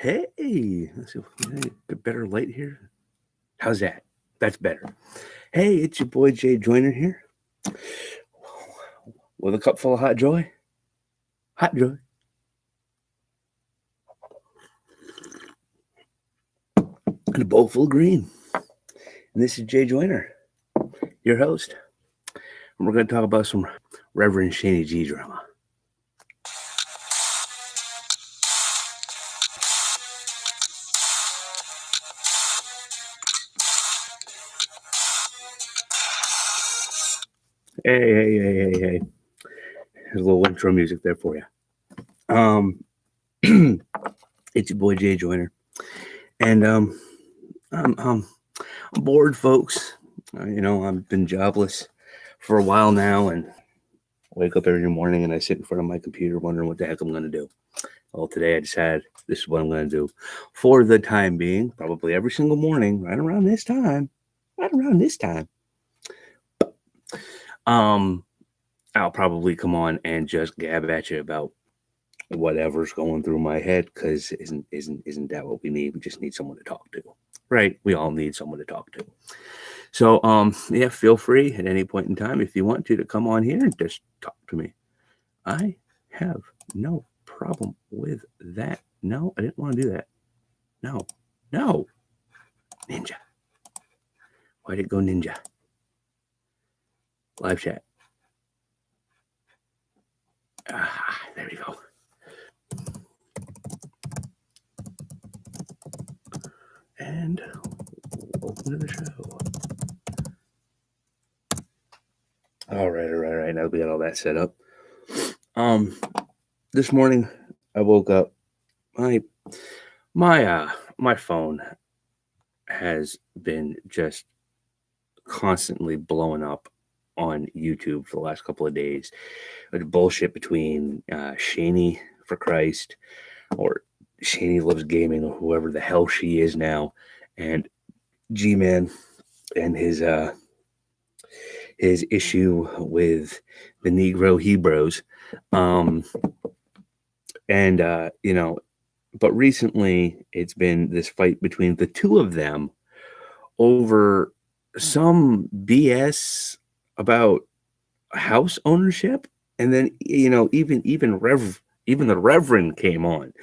Hey, let's see, get better light here. How's that? That's better. Hey, it's your boy Jay Joyner here with a cup full of hot joy. Hot joy. And a bowl full of green. And this is Jay Joyner, your host. And we're going to talk about some Reverend Shanny G Drama. Hey. There's a little intro music there for you. It's your boy Jay Joyner. And I'm bored, folks. I've been jobless for a while now, and wake up every morning and I sit in front of my computer wondering what the heck I'm going to do. Well, today I decided this is what I'm going to do for the time being, probably every single morning, right around this time. I'll probably come on and just gab at you about whatever's going through my head, because isn't that what we need? We just need someone to talk to, right? We all need someone to talk to. So, yeah, feel free at any point in time, if you want to come on here and just talk to me. I have no problem with that. No, I didn't want to do that. No. Ninja. Why'd it go ninja? Live chat. There we go. And welcome to the show. All right. Now we got all that set up. This morning I woke up. My phone has been just constantly blowing up on YouTube for the last couple of days. The bullshit between Shanny for Christ, or Shanny Loves Gaming, or whoever the hell she is now, and G-Man and his issue with the Negro Hebrews. But recently it's been this fight between the two of them over some BS about house ownership. And then, even the Reverend came on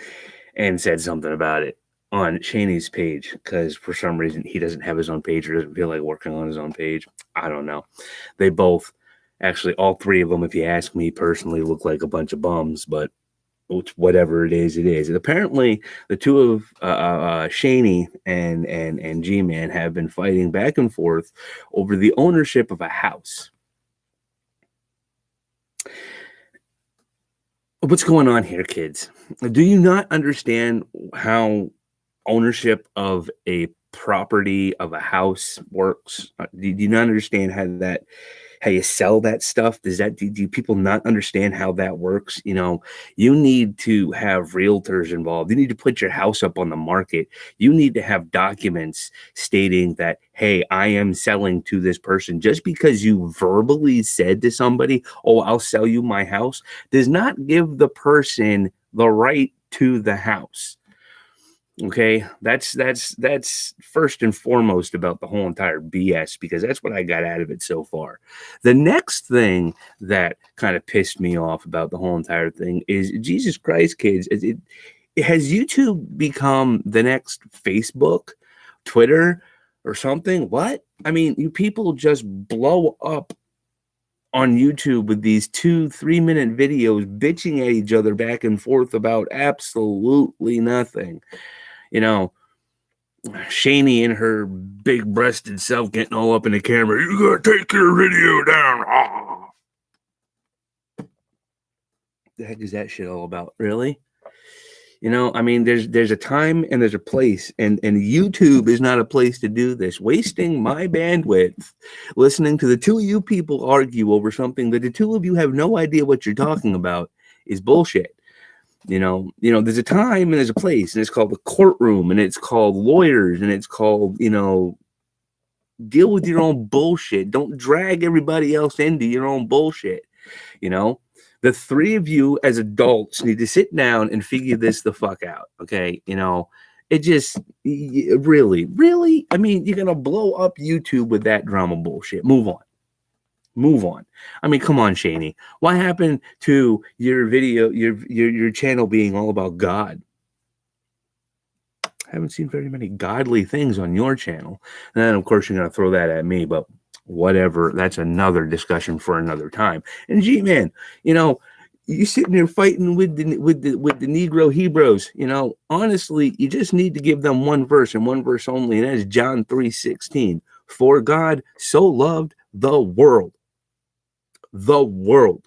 and said something about it on Shanny's page, because for some reason he doesn't have his own page, or doesn't feel like working on his own page. I don't know. They both, actually all three of them, if you ask me personally, look like a bunch of bums, but whatever it is, it is. And apparently the two of Shanny and G-Man have been fighting back and forth over the ownership of a house. What's going on here, kids? Do you not understand how ownership of a property, of a house works? Do you not understand how you sell that stuff? Do people not understand how that works? You need to have realtors involved. You need to put your house up on the market. You need to have documents stating that, hey, I am selling to this person. Just because you verbally said to somebody, oh, I'll sell you my house, does not give the person the right to the house. Okay, that's first and foremost about the whole entire BS, because that's what I got out of it so far. The next thing that kind of pissed me off about the whole entire thing is, Jesus Christ, kids, has YouTube become the next Facebook, Twitter, or something? What? I mean, you people just blow up on YouTube with these 2-3 minute videos bitching at each other back and forth about absolutely nothing. Shanny and her big-breasted self getting all up in the camera. You gotta take your video down. The heck is that shit all about? Really? There's a time and there's a place, and YouTube is not a place to do this. Wasting my bandwidth listening to the two of you people argue over something that the two of you have no idea what you're talking about is bullshit. There's a time and there's a place, and it's called the courtroom, and it's called lawyers, and it's called, deal with your own bullshit. Don't drag everybody else into your own bullshit, The three of you as adults need to sit down and figure this the fuck out. Okay. It just really, really, I mean, you're going to blow up YouTube with that drama bullshit. Move on. Move on. I mean, come on, Shanny. What happened to your video, your channel being all about God? I haven't seen very many godly things on your channel. And then, of course, you're going to throw that at me, but whatever. That's another discussion for another time. And G-Man, you sitting there fighting with the Negro Hebrews. Honestly, you just need to give them one verse and one verse only, and that is John 3:16. For God so loved the world. The world.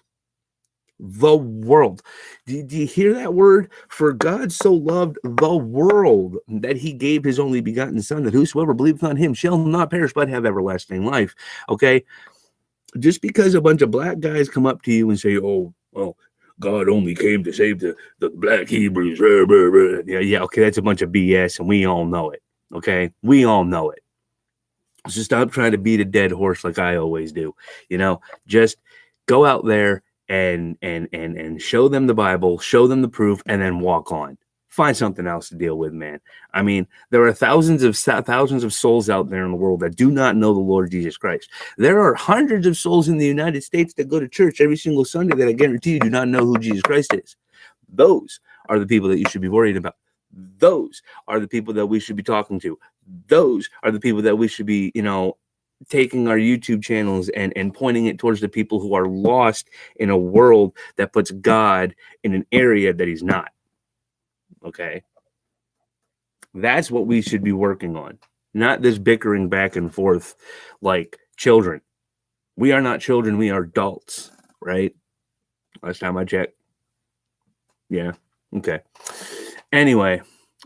The world. Do you hear that word? For God so loved the world that he gave his only begotten son, that whosoever believeth on him shall not perish but have everlasting life. Okay? Just because a bunch of black guys come up to you and say, oh, well, God only came to save the black Hebrews. Yeah, okay, that's a bunch of BS, and we all know it. Okay? We all know it. So stop trying to beat a dead horse like I always do. Just go out there and show them the Bible, show them the proof, and then walk on. Find something else to deal with, man. I mean, there are thousands of souls out there in the world that do not know the Lord Jesus Christ. There are hundreds of souls in the United States that go to church every single Sunday that I guarantee you do not know who Jesus Christ is. Those are the people that you should be worried about. Those are the people that we should be talking to. Those are the people that we should be, taking our YouTube channels and pointing it towards the people who are lost in a world that puts God in an area that he's not. Okay. That's what we should be working on, not this bickering back and forth like children. We are not children. We are adults, right? Last time I checked. Yeah. Okay. Anyway,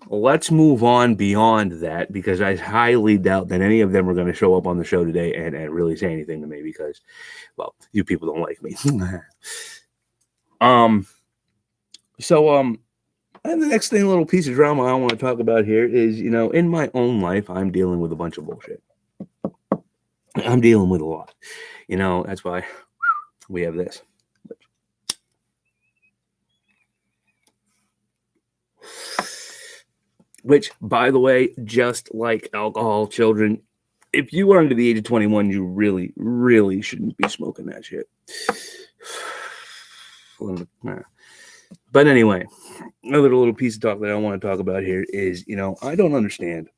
let's move on beyond that, because I highly doubt that any of them are going to show up on the show today and really say anything to me, because, well, you people don't like me. And the next thing, a little piece of drama I want to talk about here is, in my own life, I'm dealing with a bunch of bullshit. I'm dealing with a lot. That's why we have this. Which, by the way, just like alcohol, children, if you are under the age of 21, you really, really shouldn't be smoking that shit. But anyway, another little piece of talk that I want to talk about here is, I don't understand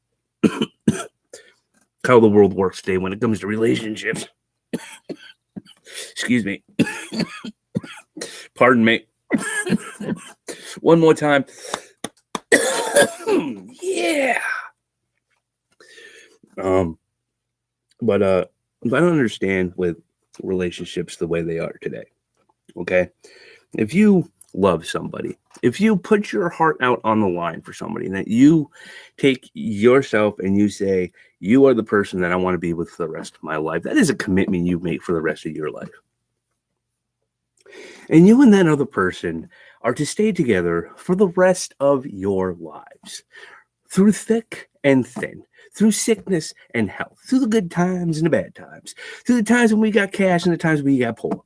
how the world works today when it comes to relationships. Excuse me. Pardon me. One more time. Yeah. But I don't understand with relationships the way they are today. Okay. If you love somebody, if you put your heart out on the line for somebody, and that you take yourself and you say, you are the person that I want to be with for the rest of my life, that is a commitment you make for the rest of your life. And you and that other person are to stay together for the rest of your lives, through thick and thin, through sickness and health, through the good times and the bad times, through the times when we got cash and the times when we got poor.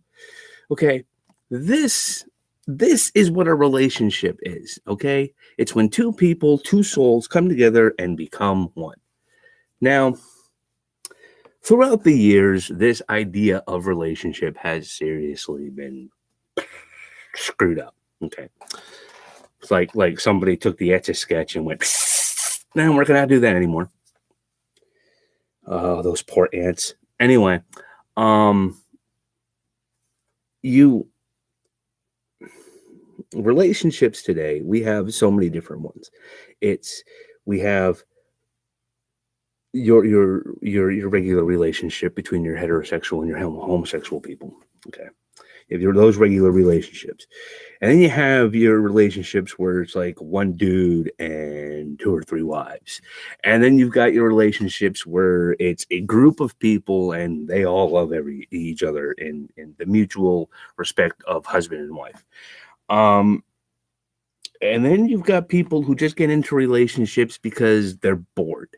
Okay, this is what a relationship is. Okay, it's when two people, two souls come together and become one. Now, throughout the years, this idea of relationship has seriously been screwed up. Okay, it's like somebody took the Etch-a-Sketch and went, "No, we're gonna do that anymore." Oh, those poor ants. Anyway, relationships today, we have so many different ones. We have your regular relationship between your heterosexual and your homosexual people. Okay. If you're those regular relationships, and then you have your relationships where it's like one dude and two or three wives, and then you've got your relationships where it's a group of people and they all love each other in the mutual respect of husband and wife. And then you've got people who just get into relationships because they're bored,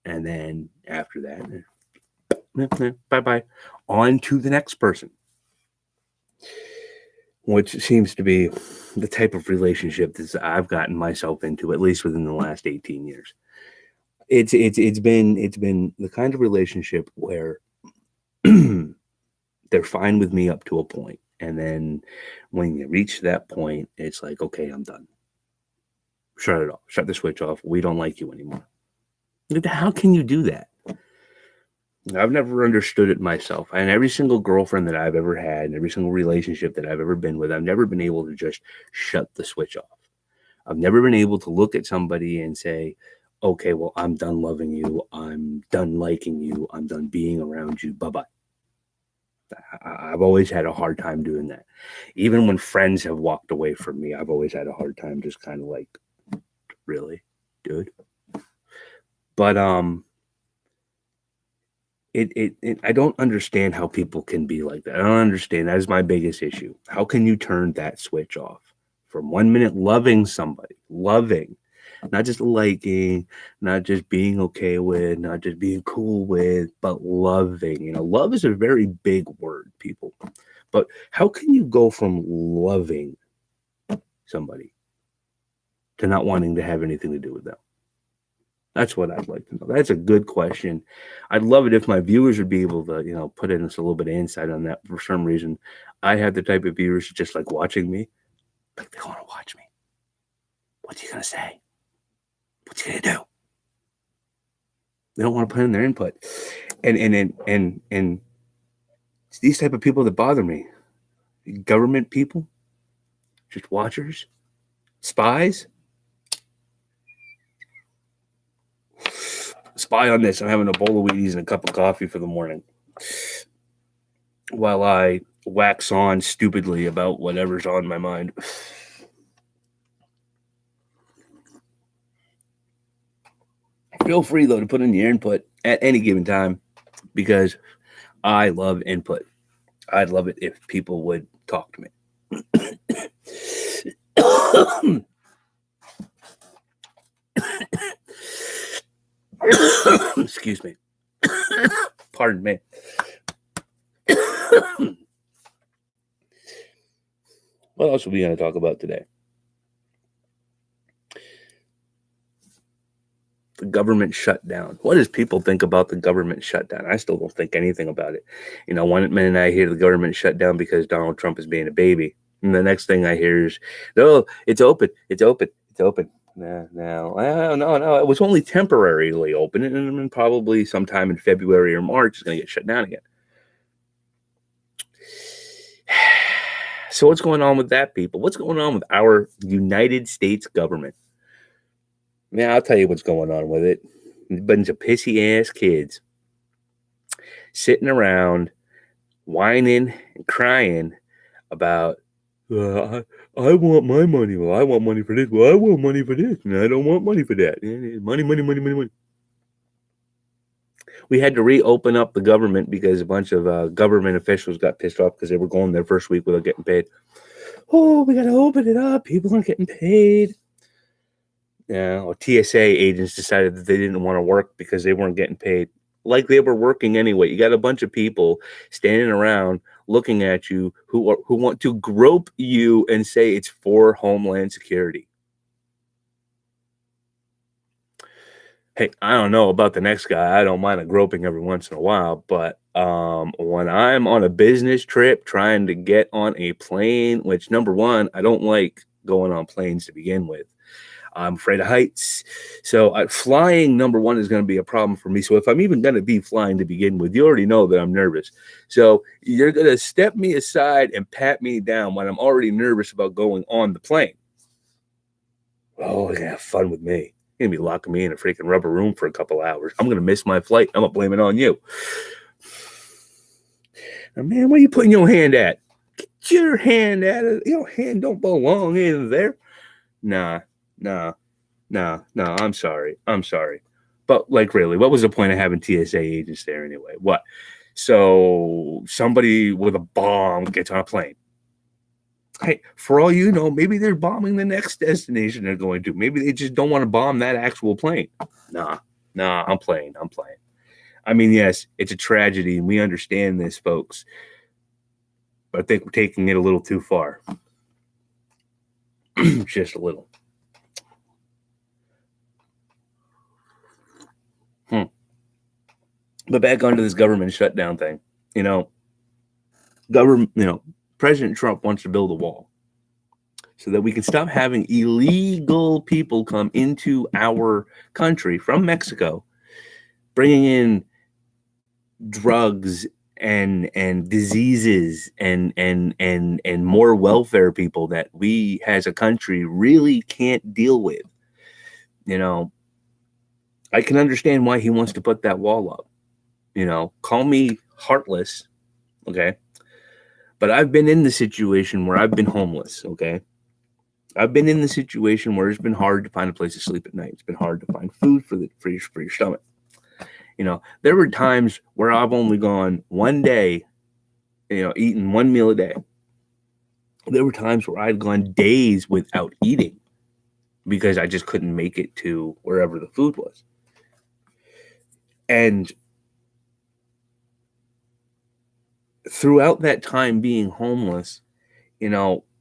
and then after that, bye-bye, on to the next person. which seems to be the type of relationship that I've gotten myself into, at least within the last 18 years. It's been the kind of relationship where they're fine with me up to a point, and then when you reach that point, it's like, okay, I'm done. Shut it off. Shut the switch off. We don't like you anymore. How can you do that? I've never understood it myself. And every single girlfriend that I've ever had, and every single relationship that I've ever been with, I've never been able to just shut the switch off. I've never been able to look at somebody and say, okay, well, I'm done loving you. I'm done liking you. I'm done being around you. Bye-bye. I've always had a hard time doing that. Even when friends have walked away from me, I've always had a hard time just kind of like, really, dude? But I don't understand how people can be like that. I don't understand. That is my biggest issue. How can you turn that switch off from 1 minute loving somebody, loving, not just liking, not just being okay with, not just being cool with, but loving? Love is a very big word, people. But how can you go from loving somebody to not wanting to have anything to do with them? That's what I'd like to know. That's a good question. I'd love it if my viewers would be able to, put in us a little bit of insight on that. For some reason, I have the type of viewers who just like watching me. Like, they want to watch me. What's he going to say? What's he going to do? They don't want to put in their input. And it's these type of people that bother me. Government people, just watchers, spies. Spy on this. I'm having a bowl of Wheaties and a cup of coffee for the morning while I wax on stupidly about whatever's on my mind. Feel free, though, to put in your input at any given time, because I love input. I'd love it if people would talk to me. Excuse me. Pardon me. What else are we going to talk about today? The government shutdown. What does people think about the government shutdown? I still don't think anything about it. One minute I hear the government shut down because Donald Trump is being a baby. And the next thing I hear is, no, it's open. It's open. It's open. No. It was only temporarily open, and then probably sometime in February or March it's going to get shut down again. So what's going on with that, people? What's going on with our United States government? Man, I'll tell you what's going on with it. A bunch of pissy ass kids sitting around whining and crying about, I want my money. Well, I want money for this. Well, I want money for this. And I don't want money for that. Money. We had to reopen up the government because a bunch of government officials got pissed off because they were going their first week without getting paid. Oh, we got to open it up. People aren't getting paid. TSA agents decided that they didn't want to work because they weren't getting paid. Like they were working anyway. You got a bunch of people standing around looking at you who want to grope you and say it's for Homeland Security. Hey, I don't know about the next guy. I don't mind a groping every once in a while, but when I'm on a business trip trying to get on a plane, which number one, I don't like going on planes to begin with. I'm afraid of heights. So flying, number one, is going to be a problem for me. So if I'm even going to be flying to begin with, you already know that I'm nervous. So you're going to step me aside and pat me down when I'm already nervous about going on the plane. Oh, you're going to have fun with me. You're going to be locking me in a freaking rubber room for a couple hours. I'm going to miss my flight. I'm going to blame it on you. Now, man, where are you putting your hand at? Get your hand at it. Your hand don't belong in there. Nah. I'm sorry. But like, really, what was the point of having TSA agents there anyway? What? So somebody with a bomb gets on a plane. Hey, for all you know, maybe they're bombing the next destination they're going to. Maybe they just don't want to bomb that actual plane. Nah, I'm playing. I mean, yes, it's a tragedy, and we understand this, folks. I think we're taking it a little too far. Just a little. But back onto this government shutdown thing. You know, President Trump wants to build a wall so that we can stop having illegal people come into our country from Mexico, bringing in drugs and diseases and more welfare people that we as a country really can't deal with. I can understand why he wants to put that wall up. Call me heartless, okay? But I've been in the situation where I've been homeless, okay? I've been in the situation where it's been hard to find a place to sleep at night. It's been hard to find food for your stomach. There were times where I've only gone one day, eating one meal a day. There were times where I'd gone days without eating because I just couldn't make it to wherever the food was. And throughout that time being homeless,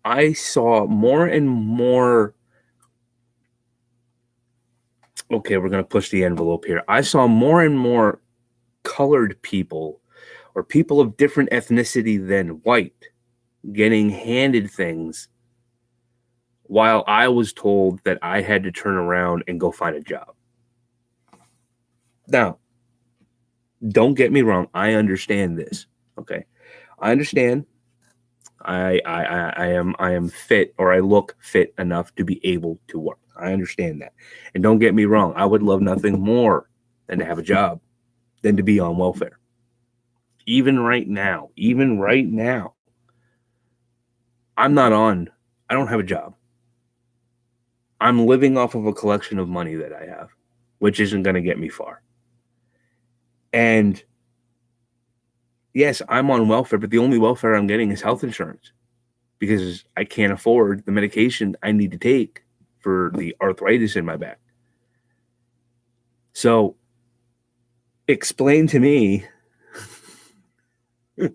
I saw more and more. Okay, we're going to push the envelope here. I saw more and more colored people or people of different ethnicity than white getting handed things while I was told that I had to turn around and go find a job. Now, don't get me wrong. I understand this. Okay. I understand. I am fit, or I look fit enough to be able to work. I understand that. And don't get me wrong. I would love nothing more than to have a job, than to be on welfare. Even right now, I don't have a job. I'm living off of a collection of money that I have, which isn't going to get me far. And yes, I'm on welfare, but the only welfare I'm getting is health insurance because I can't afford the medication I need to take for the arthritis in my back. So explain to me then,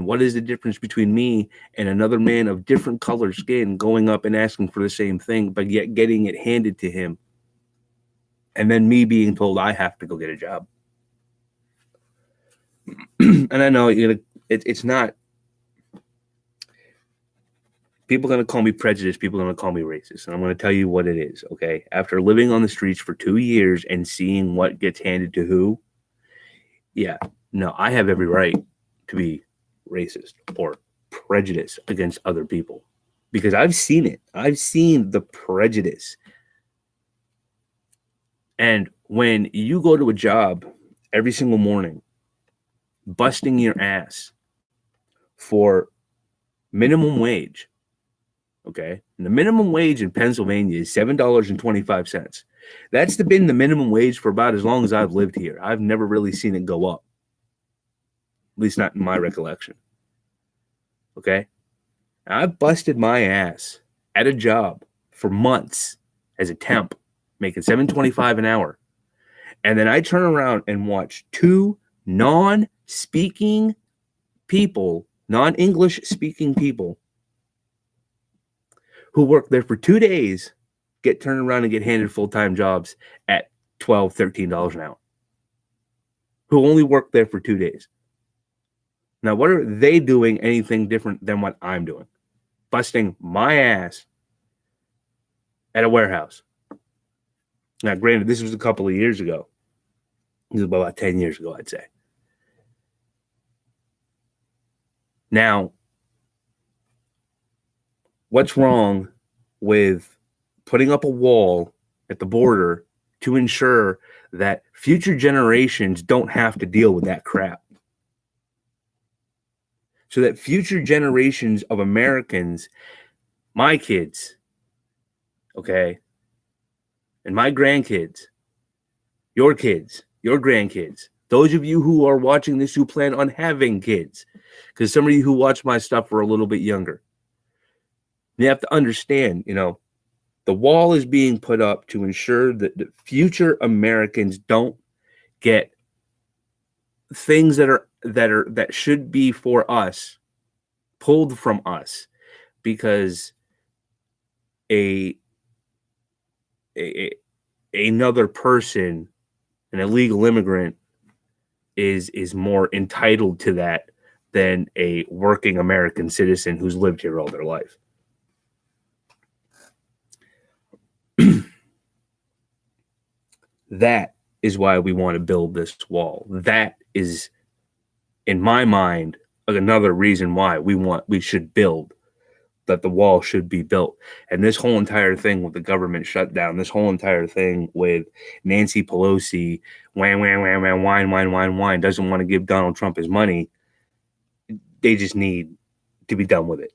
what is the difference between me and another man of different color skin going up and asking for the same thing, but yet getting it handed to him, and then me being told I have to go get a job? And I know it's not. People are going to call me prejudiced. People are going to call me racist. And I'm going to tell you what it is, okay? After living on the streets for 2 years and seeing what gets handed to who, yeah, no, I have every right to be racist or prejudiced against other people because I've seen it. I've seen the prejudice. And when you go to a job every single morning, busting your ass for minimum wage, okay? And the minimum wage in Pennsylvania is $7.25. That's been the minimum wage for about as long as I've lived here. I've never really seen it go up, at least not in my recollection. Okay? And I've busted my ass at a job for months as a temp, making $7.25 an hour. And then I turn around and watch two non-speaking people, non-English speaking people who work there for 2 days get turned around and get handed full-time jobs at $12, $13 an hour, who only work there for 2 days. Now, what are they doing anything different than what I'm doing? Busting my ass at a warehouse. Now, granted, this was a couple of years ago. This was about 10 years ago, I'd say. Now, what's wrong with putting up a wall at the border to ensure that future generations don't have to deal with that crap? So that future generations of Americans, my kids, okay, and my grandkids, your grandkids, those of you who are watching this who plan on having kids, because some of you who watch my stuff are a little bit younger, you have to understand, the wall is being put up to ensure that the future Americans don't get things that are that should be for us pulled from us because a, a another person, an illegal immigrant, is more entitled to that than a working American citizen who's lived here all their life. That is why we want to build this wall. That is, in my mind, another reason why we should build, that the wall should be built. And this whole entire thing with the government shutdown, this whole entire thing with Nancy Pelosi, whine, doesn't want to give Donald Trump his money. They just need to be done with it.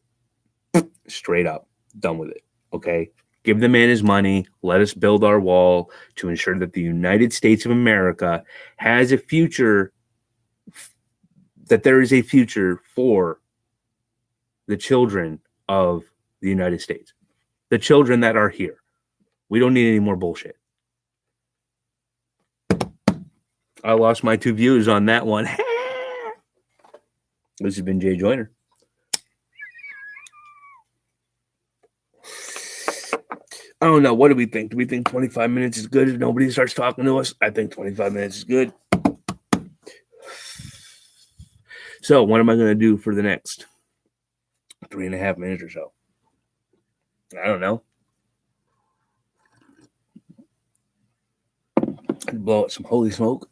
Straight up, done with it. Okay? Give the man his money. Let us build our wall to ensure that the United States of America has a future, that there is a future for the children of the United States, the children that are here. We don't need any more bullshit. I lost my 2 views on that one. This has been Jay Joyner. I don't know. What do we think? Do we think 25 minutes is good if nobody starts talking to us? I think 25 minutes is good. So what am I going to do for the next 3.5 minutes or so? I don't know. Blow out some holy smoke.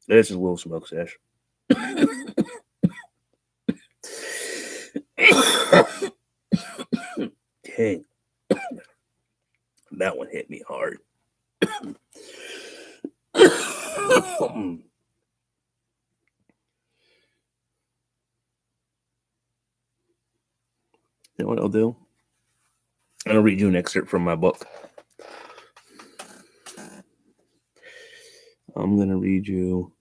This is a little smoke sesh. Dang. That one hit me hard. You know what I'll do? I'm going to read you an excerpt from my book. I'm going to read you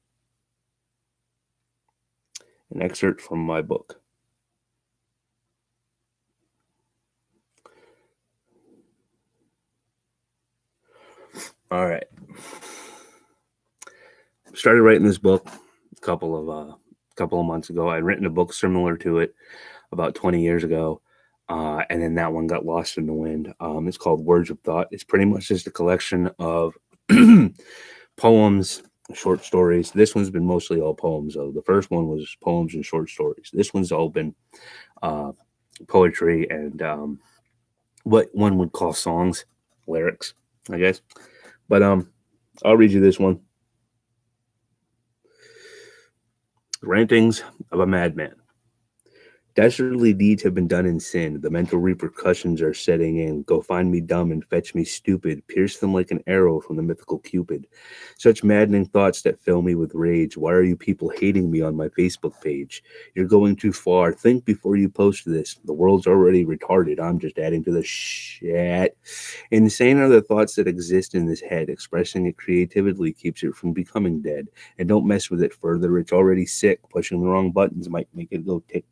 an excerpt from my book. All right. Started writing this book a couple of months ago. I'd written a book similar to it about 20 years ago, and then that one got lost in the wind. It's called Words of Thought. It's pretty much just a collection of poems, short stories. This one's been mostly all poems, though. The first one was poems and short stories. This one's all been poetry and what one would call songs, lyrics, I guess. But I'll read you this one. Rantings of a Madman. Dastardly deeds have been done in sin. The mental repercussions are setting in. Go find me dumb and fetch me stupid. Pierce them like an arrow from the mythical Cupid. Such maddening thoughts that fill me with rage. Why are you people hating me on my Facebook page? You're going too far. Think before you post this. The world's already retarded. I'm just adding to the shit. Insane are the thoughts that exist in this head. Expressing it creatively keeps it from becoming dead. And don't mess with it further. It's already sick. Pushing the wrong buttons might make it go tick.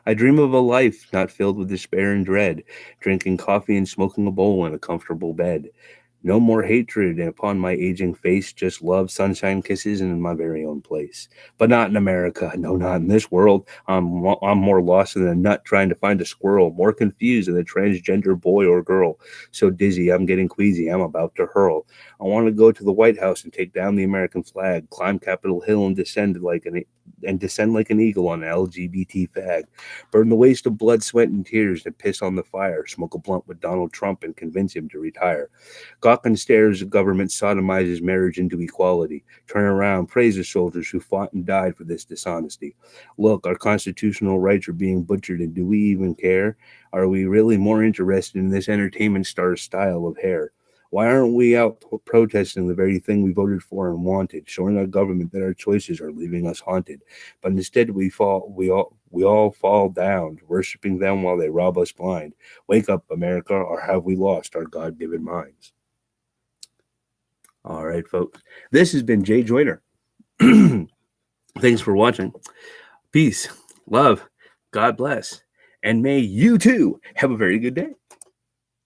I dream of a life not filled with despair and dread, drinking coffee and smoking a bowl in a comfortable bed. No more hatred upon my aging face, just love, sunshine, kisses, and in my very own place. But not in America. No, not in this world. I'm more lost than a nut trying to find a squirrel, more confused than a transgender boy or girl. So dizzy, I'm getting queasy, I'm about to hurl. I want to go to the White House and take down the American flag, climb Capitol Hill and descend like an eagle on an LGBT fag. Burn the waste of blood, sweat, and tears and piss on the fire. Smoke a blunt with Donald Trump and convince him to retire. Gawk and stare as the government sodomizes marriage into equality. Turn around, praise the soldiers who fought and died for this dishonesty. Look, our constitutional rights are being butchered, and do we even care? Are we really more interested in this entertainment star's style of hair? Why aren't we out protesting the very thing we voted for and wanted, showing our government that our choices are leaving us haunted? But instead, we all fall down, worshiping them while they rob us blind. Wake up, America, or have we lost our God-given minds? All right, folks. This has been Jay Joyner. Thanks for watching. Peace, love, God bless, and may you too have a very good day.